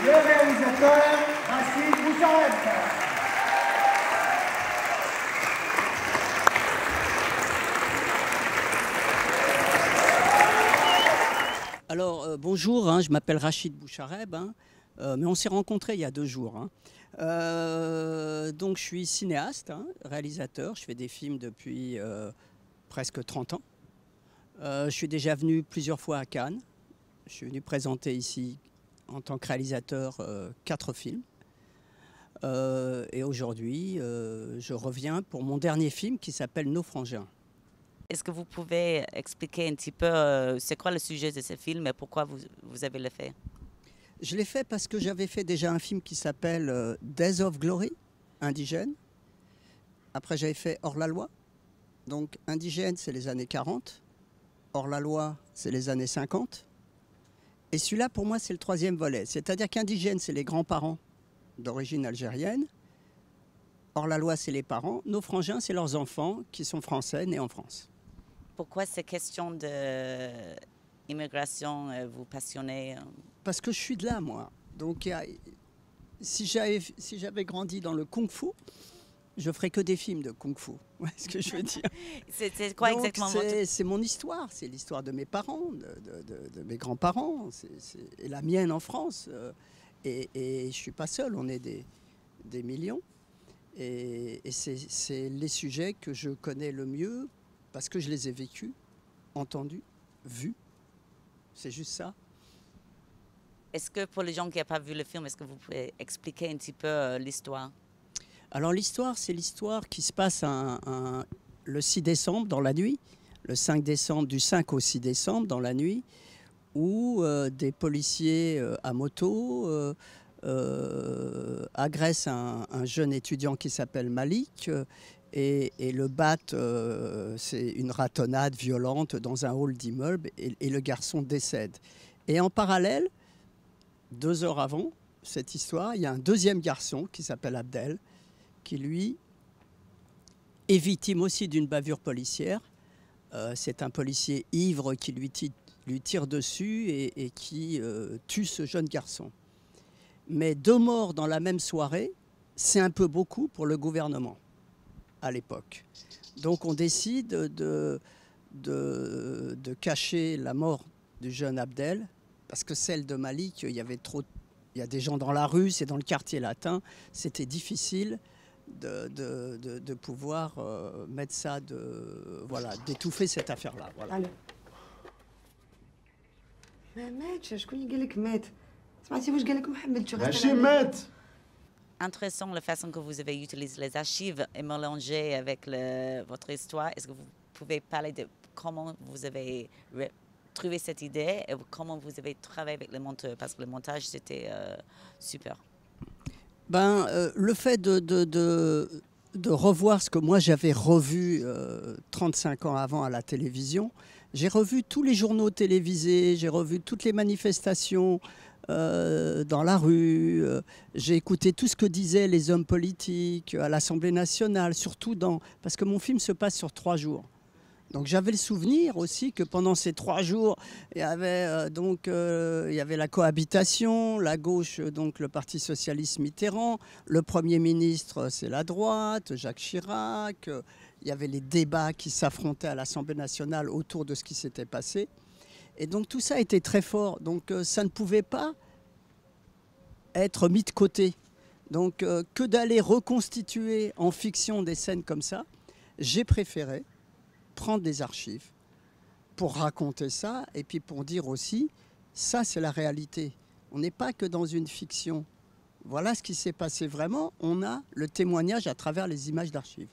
le réalisateur Rachid Bouchareb. Alors, bonjour, je m'appelle Rachid Bouchareb, mais on s'est rencontrés il y a 2 jours. Donc, je suis cinéaste, réalisateur, je fais des films depuis presque 30 ans. Je suis déjà venu plusieurs fois à Cannes. Je suis venu présenter ici en tant que réalisateur 4 films. Et aujourd'hui, je reviens pour mon dernier film qui s'appelle Nos Frangins. Est-ce que vous pouvez expliquer un petit peu c'est quoi le sujet de ce film et pourquoi vous avez le fait? Je l'ai fait parce que j'avais fait déjà un film qui s'appelle Days of Glory, indigène. Après, j'avais fait Hors la loi. Donc, indigène, c'est les années 40. Hors la loi, c'est les années 50. Et celui-là, pour moi, c'est le 3e volet. C'est-à-dire qu'indigène, c'est les grands-parents d'origine algérienne. Hors la loi, c'est les parents. Nos frangins, c'est leurs enfants qui sont français, nés en France. Pourquoi ces questions d'immigration vous passionnent? Parce que je suis de là, moi. Donc, si j'avais grandi dans le kung-fu, je ferais que des films de kung-fu. Ouais, ce que je veux dire. C'est quoi donc, exactement c'est mon histoire. C'est l'histoire de mes parents, de mes grands-parents, et la mienne en France. Et je ne suis pas seul, on est des millions. Et c'est les sujets que je connais le mieux parce que je les ai vécus, entendus, vus. C'est juste ça. Est-ce que pour les gens qui n'ont pas vu le film, est-ce que vous pouvez expliquer un petit peu l'histoire? Alors l'histoire, c'est l'histoire qui se passe le 6 décembre dans la nuit, le 5 décembre, du 5 au 6 décembre dans la nuit, où des policiers à moto agresse un jeune étudiant qui s'appelle Malik et le battent, c'est une ratonnade violente dans un hall d'immeuble et le garçon décède. Et en parallèle, 2 heures avant cette histoire, il y a un deuxième garçon qui s'appelle Abdel qui lui est victime aussi d'une bavure policière. C'est un policier ivre qui lui tire dessus et qui tue ce jeune garçon. Mais 2 morts dans la même soirée, c'est un peu beaucoup pour le gouvernement à l'époque. Donc on décide de cacher la mort du jeune Abdel, parce que celle de Malik, il y a des gens dans la rue, c'est dans le quartier latin, c'était difficile de pouvoir mettre ça, d'étouffer cette affaire-là. Voilà. Intéressant la façon que vous avez utilisé les archives et mélangé avec votre histoire. Est-ce que vous pouvez parler de comment vous avez trouvé cette idée et comment vous avez travaillé avec le monteur? Parce que le montage, c'était super. Le fait de revoir ce que moi j'avais revu 35 ans avant à la télévision, j'ai revu tous les journaux télévisés, j'ai revu toutes les manifestations dans la rue, j'ai écouté tout ce que disaient les hommes politiques à l'Assemblée nationale, surtout parce que mon film se passe sur 3 jours. Donc j'avais le souvenir aussi que pendant ces 3 jours, il y avait la cohabitation, la gauche, donc le Parti socialiste Mitterrand, le Premier ministre, c'est la droite, Jacques Chirac, il y avait les débats qui s'affrontaient à l'Assemblée nationale autour de ce qui s'était passé. Et donc tout ça était très fort, donc ça ne pouvait pas être mis de côté. Donc que d'aller reconstituer en fiction des scènes comme ça, j'ai préféré prendre des archives pour raconter ça et puis pour dire aussi, ça c'est la réalité. On n'est pas que dans une fiction. Voilà ce qui s'est passé vraiment. On a le témoignage à travers les images d'archives.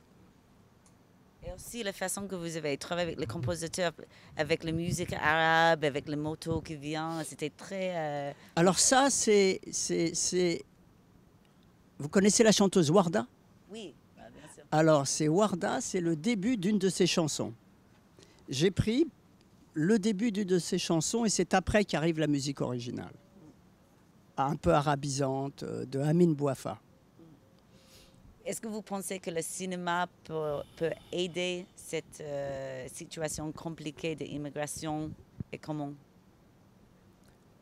Et aussi la façon que vous avez travaillé avec les compositeurs, avec la musique arabe, avec les motos qui viennent, c'était très... Alors ça, c'est... Vous connaissez la chanteuse Warda? Oui, bien sûr. Alors, c'est Warda, c'est le début d'une de ses chansons. J'ai pris le début d'une de ses chansons et c'est après qu'arrive la musique originale. Un peu arabisante, de Amine Bouafa. Est-ce que vous pensez que le cinéma peut aider cette situation compliquée d'immigration et comment?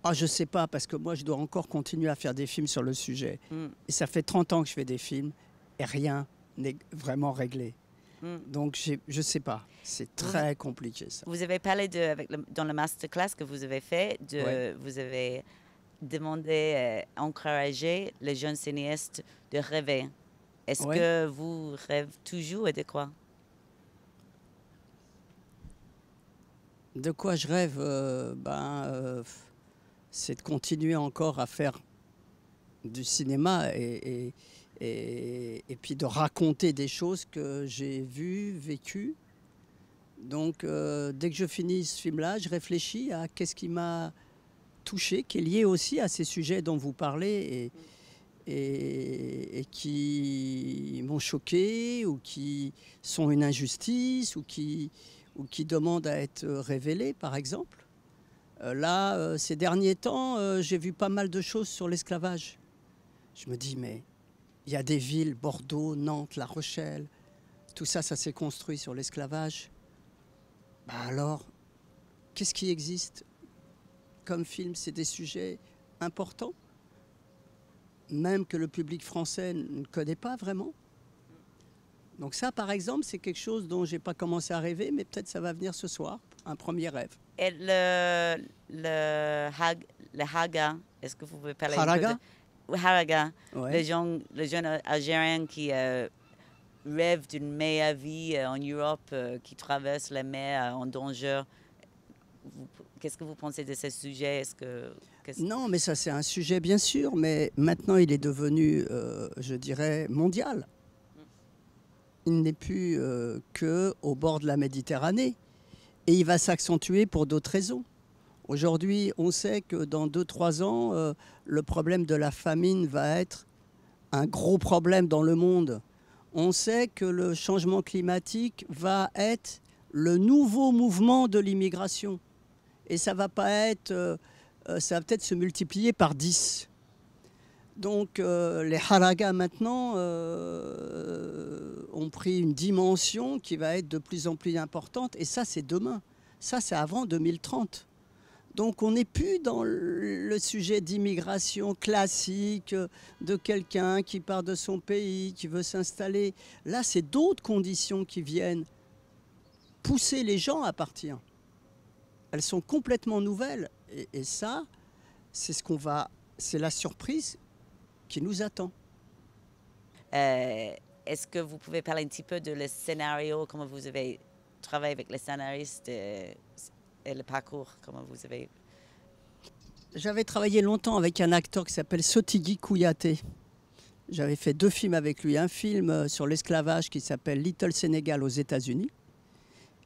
Ah, je sais pas, parce que moi, je dois encore continuer à faire des films sur le sujet. Mm. Et ça fait 30 ans que je fais des films et rien n'est vraiment réglé. Mm. Donc, je sais pas. C'est très compliqué, ça. Vous avez parlé dans le masterclass que vous avez fait, Ouais. vous avez demandé, encouragé les jeunes cinéastes de rêver. Est-ce Ouais. que vous rêvez toujours et de quoi? De quoi je rêve c'est de continuer encore à faire du cinéma et puis de raconter des choses que j'ai vues, vécues. Donc, dès que je finis ce film-là, je réfléchis à qu'est-ce qui m'a touché, qui est lié aussi à ces sujets dont vous parlez et qui m'ont choqué ou qui sont une injustice ou qui demandent à être révélés, par exemple. Là, ces derniers temps, j'ai vu pas mal de choses sur l'esclavage. Je me dis, mais il y a des villes, Bordeaux, Nantes, La Rochelle, tout ça, ça s'est construit sur l'esclavage. Bah alors, qu'est-ce qui existe comme film? C'est des sujets importants, même que le public français ne connaît pas vraiment. Donc ça, par exemple, c'est quelque chose dont j'ai pas commencé à rêver, mais peut-être ça va venir ce soir, un premier rêve. Et le Haga, est-ce que vous pouvez parler Haraga? un peu de Haraga, Ouais. le jeune Algérien qui rêve d'une meilleure vie en Europe, qui traverse la mer en danger. Qu'est-ce que vous pensez de ce sujet? Non, mais ça c'est un sujet bien sûr, mais maintenant il est devenu, je dirais, mondial. Il n'est plus que au bord de la Méditerranée et il va s'accentuer pour d'autres raisons. Aujourd'hui, on sait que dans 2-3 ans, le problème de la famine va être un gros problème dans le monde. On sait que le changement climatique va être le nouveau mouvement de l'immigration. Et ça va pas être, ça va peut-être se multiplier par 10. Donc les haragas maintenant ont pris une dimension qui va être de plus en plus importante. Et ça, c'est demain. Ça, c'est avant 2030. Donc on n'est plus dans le sujet d'immigration classique, de quelqu'un qui part de son pays, qui veut s'installer. Là, c'est d'autres conditions qui viennent pousser les gens à partir. Elles sont complètement nouvelles. Et ça, c'est la surprise qui nous attend. Est-ce que vous pouvez parler un petit peu de le scénario, comment vous avez travaillé avec les scénaristes et le parcours, comment vous avez... J'avais travaillé longtemps avec un acteur qui s'appelle Sotigui Kouyaté. J'avais fait 2 films avec lui. Un film sur l'esclavage qui s'appelle Little Sénégal aux États-Unis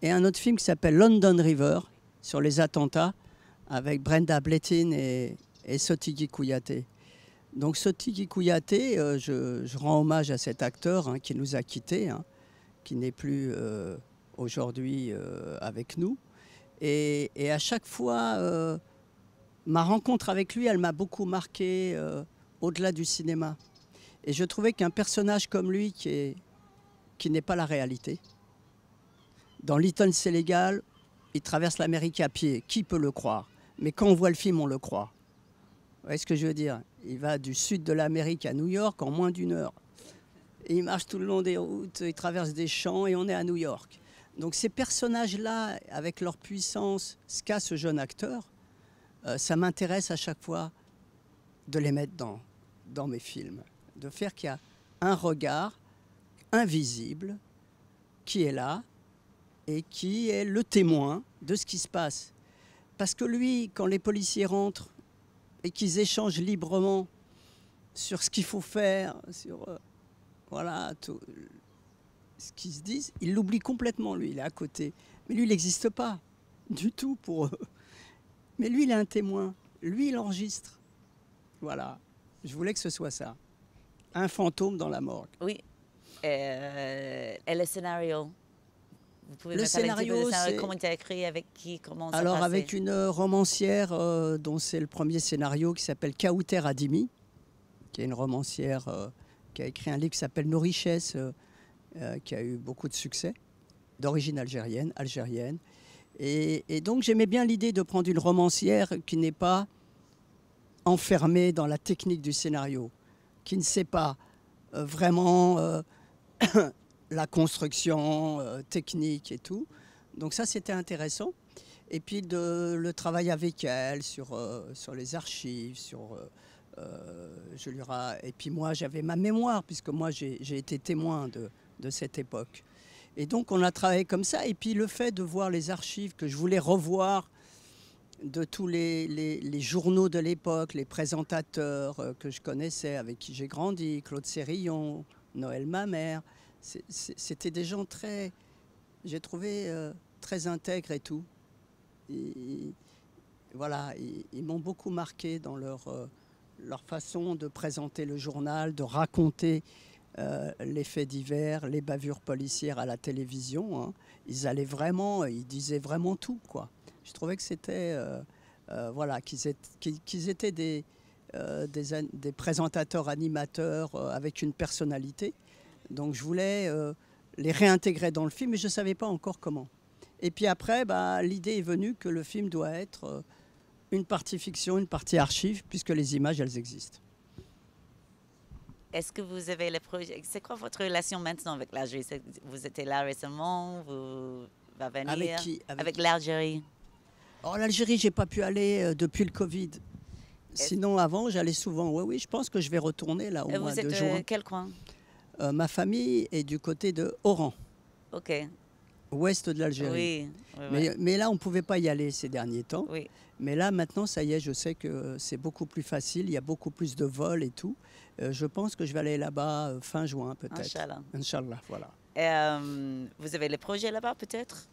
et un autre film qui s'appelle London River sur les attentats avec Brenda Blethyn et Sotigui Kouyaté. Donc Sotigui Kouyaté, je rends hommage à cet acteur qui nous a quittés, qui n'est plus aujourd'hui avec nous. Et à chaque fois, ma rencontre avec lui, elle m'a beaucoup marqué au-delà du cinéma. Et je trouvais qu'un personnage comme lui, qui n'est pas la réalité, dans Little Sénégal, il traverse l'Amérique à pied. Qui peut le croire? Mais quand on voit le film, on le croit. Vous voyez ce que je veux dire? Il va du sud de l'Amérique à New York en moins d'1 heure. Et il marche tout le long des routes, il traverse des champs et on est à New York. Donc ces personnages-là, avec leur puissance, ce qu'a ce jeune acteur, ça m'intéresse à chaque fois de les mettre dans mes films. De faire qu'il y a un regard invisible qui est là et qui est le témoin de ce qui se passe. Parce que lui, quand les policiers rentrent et qu'ils échangent librement sur ce qu'il faut faire, sur voilà, tout ce qu'ils se disent, il l'oublie complètement, lui, il est à côté. Mais lui, il n'existe pas du tout pour eux. Mais lui, il est un témoin. Lui, il enregistre. Voilà. Je voulais que ce soit ça. Un fantôme dans la morgue. Oui. Et le scénario? Vous pouvez Le me parler un petit peu scénario, de ça? c'est... Comment tu as écrit, avec qui, comment ça Alors, passait? avec une romancière dont c'est le premier scénario, qui s'appelle Kaouter Adimi, qui est une romancière qui a écrit un livre qui s'appelle Nos richesses, qui a eu beaucoup de succès, d'origine algérienne. Et donc, j'aimais bien l'idée de prendre une romancière qui n'est pas enfermé dans la technique du scénario, qui ne sait pas vraiment la construction technique et tout. Donc ça, c'était intéressant. Et puis le travail avec elle sur les archives, et puis moi, j'avais ma mémoire, puisque moi, j'ai été témoin de cette époque. Et donc, on a travaillé comme ça. Et puis, le fait de voir les archives que je voulais revoir de tous les journaux de l'époque, les présentateurs que je connaissais, avec qui j'ai grandi, Claude Sérillon, Noël Mamère, c'était des gens très, j'ai trouvé, très intègres et tout. Voilà, ils m'ont beaucoup marqué dans leur façon de présenter le journal, de raconter les faits divers, les bavures policières à la télévision. Hein. Ils disaient vraiment tout, quoi. Je trouvais que c'était, voilà, qu'ils étaient des présentateurs, animateurs avec une personnalité. Donc je voulais les réintégrer dans le film, mais je ne savais pas encore comment. Et puis après, l'idée est venue que le film doit être une partie fiction, une partie archive, puisque les images, elles existent. Est-ce que vous avez le projet? C'est quoi votre relation maintenant avec l'Algérie? Vous étiez là récemment? Vous va venir? Avec qui? Avec l'Algérie. Oh, l'Algérie, j'ai pas pu aller depuis le Covid. Sinon, avant, j'allais souvent. Oui, je pense que je vais retourner là au mois de juin. Vous êtes quel coin? Ma famille est du côté de Oran. OK. Ouest de l'Algérie. Oui. Mais là, on ne pouvait pas y aller ces derniers temps. Oui. Mais là, maintenant, ça y est, je sais que c'est beaucoup plus facile. Il y a beaucoup plus de vols et tout. Je pense que je vais aller là-bas fin juin, peut-être. Inch'Allah. Inch'Allah, voilà. Vous avez les projets là-bas, peut-être?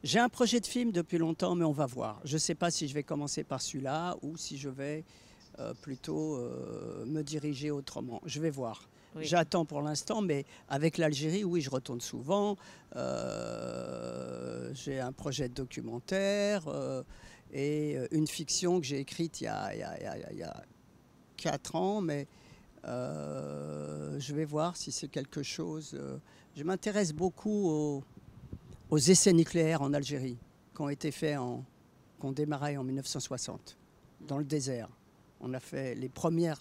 J'ai un projet de film depuis longtemps, mais on va voir. Je ne sais pas si je vais commencer par celui-là ou si je vais plutôt me diriger autrement. Je vais voir. Oui. J'attends pour l'instant, mais avec l'Algérie, oui, je retourne souvent. J'ai un projet de documentaire et une fiction que j'ai écrite il y a 4 ans, mais je vais voir si c'est quelque chose. Je m'intéresse beaucoup aux essais nucléaires en Algérie, qui ont été faits, qui ont démarré en 1960, dans le désert. On a fait les premières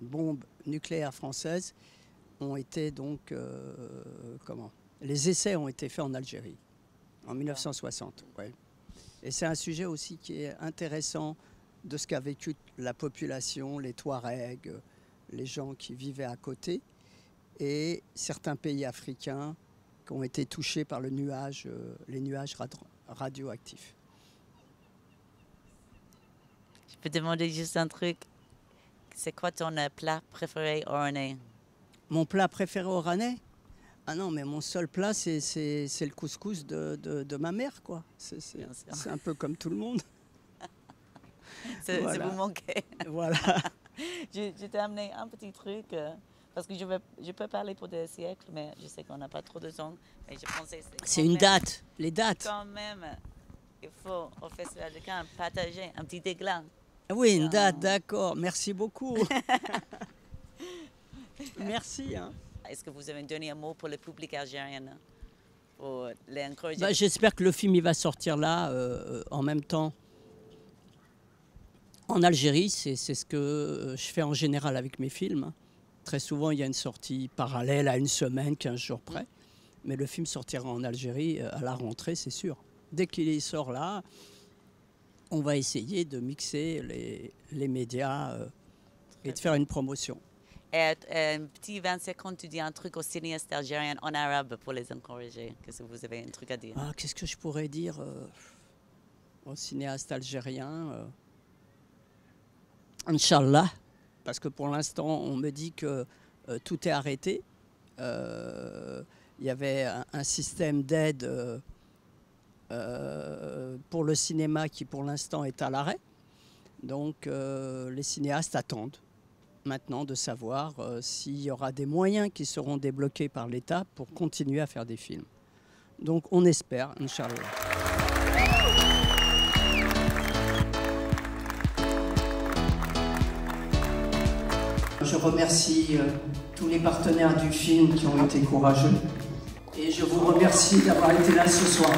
bombes nucléaires françaises ont été donc les essais ont été faits en Algérie en 1960. Ouais. Et c'est un sujet aussi qui est intéressant de ce qu'a vécu la population, les Touaregs, les gens qui vivaient à côté et certains pays africains qui ont été touchés par les nuages radioactifs. Je peux demander juste un truc. C'est quoi ton plat préféré oranais? Mon plat préféré oranais? Ah non, mais mon seul plat, c'est le couscous de ma mère, quoi. C'est un peu comme tout le monde. Voilà. Vous manquez. Voilà. Je t'ai amené un petit truc, parce que je peux parler pour des siècles, mais je sais qu'on n'a pas trop de temps. Et je pensais c'est une date, les dates. Quand même, il faut au Festival de Cannes partager un petit déglan. Oui, une date, d'accord. Merci beaucoup. Merci. Hein. Est-ce que vous avez un dernier mot pour le public algérien pour les encourager? J'espère que le film il va sortir là en même temps. En Algérie, c'est ce que je fais en général avec mes films. Très souvent, il y a une sortie parallèle à une semaine, 15 jours près. Mais le film sortira en Algérie à la rentrée, c'est sûr. Dès qu'il sort là, on va essayer de mixer les médias et de faire une promotion. Et un petit 20 secondes, tu dis un truc aux cinéastes algériens en arabe pour les encourager. Qu'est-ce que vous avez un truc à dire? Qu'est-ce que je pourrais dire aux cinéastes algériens Inch'Allah, parce que pour l'instant, on me dit que tout est arrêté. Il y avait un système d'aide pour le cinéma qui, pour l'instant, est à l'arrêt. Donc, les cinéastes attendent maintenant de savoir s'il y aura des moyens qui seront débloqués par l'État pour continuer à faire des films. Donc, on espère, Inch'Allah. Je remercie tous les partenaires du film qui ont été courageux et je vous remercie d'avoir été là ce soir.